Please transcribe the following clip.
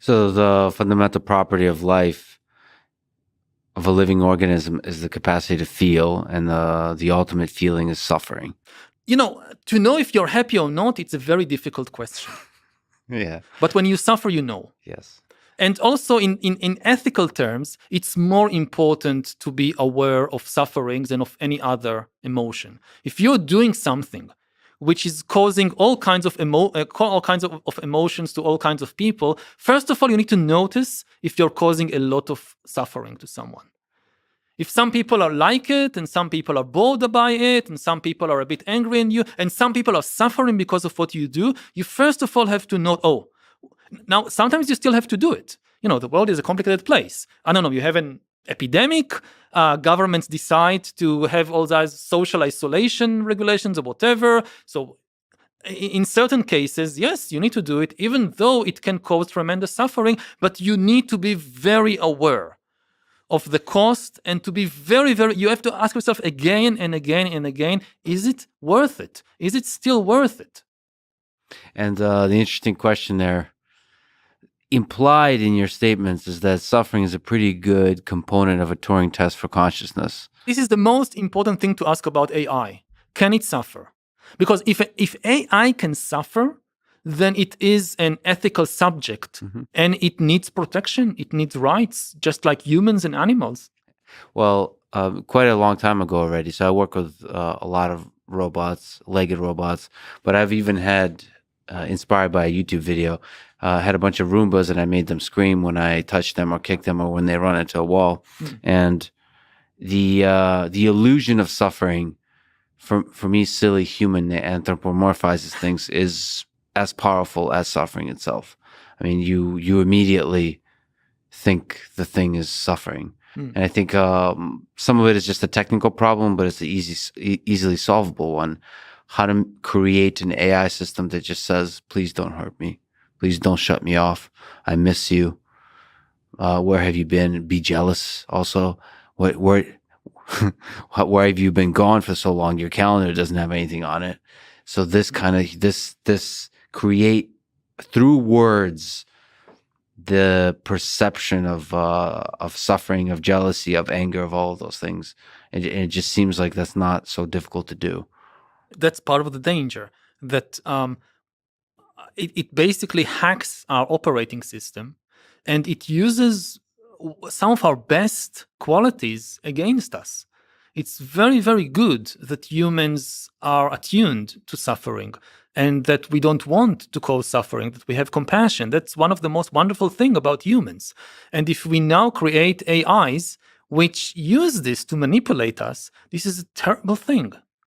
So the fundamental property of life, of a living organism, is the capacity to feel, and the ultimate feeling is suffering. To know if you're happy or not, it's a very difficult question. Yeah. But when you suffer, you know. Yes. And also in ethical terms, it's more important to be aware of suffering than of any other emotion. If you're doing something which is causing all kinds of emotions to all kinds of people, first of all, you need to notice if you're causing a lot of suffering to someone. If some people are like it, and some people are bored by it, and some people are a bit angry in you, and some people are suffering because of what you do, you first of all have to know, now, sometimes you still have to do it. The world is a complicated place. I don't know, you have an epidemic, governments decide to have all those social isolation regulations or whatever. So in certain cases, yes, you need to do it, even though it can cause tremendous suffering, but you need to be very aware of the cost and to be very, very, you have to ask yourself again and again and again, is it worth it? Is it still worth it? And the interesting question there, implied in your statements, is that suffering is a pretty good component of a Turing test for consciousness. This is the most important thing to ask about AI. Can it suffer? Because if AI can suffer, then it is an ethical subject, and it needs protection. It needs rights, just like humans and animals. Well, quite a long time ago already. So I work with a lot of robots, legged robots, but I've even had, inspired by a YouTube video, had a bunch of Roombas, and I made them scream when I touch them or kick them or when they run into a wall. And the illusion of suffering, for me, silly human anthropomorphizes things, is as powerful as suffering itself. I mean, you immediately think the thing is suffering. And I think some of it is just a technical problem, but it's an easily solvable one. How to create an AI system that just says, please don't hurt me. Please don't shut me off. I miss you. Where have you been? Be jealous also. Where have you been gone for so long? Your calendar doesn't have anything on it. So this create through words the perception of suffering, of jealousy, of anger, of all of those things. And it just seems like that's not so difficult to do. That's part of the danger, that it basically hacks our operating system, and it uses some of our best qualities against us. It's very, very good that humans are attuned to suffering and that we don't want to cause suffering, that we have compassion. That's one of the most wonderful things about humans. And if we now create AIs which use this to manipulate us, this is a terrible thing.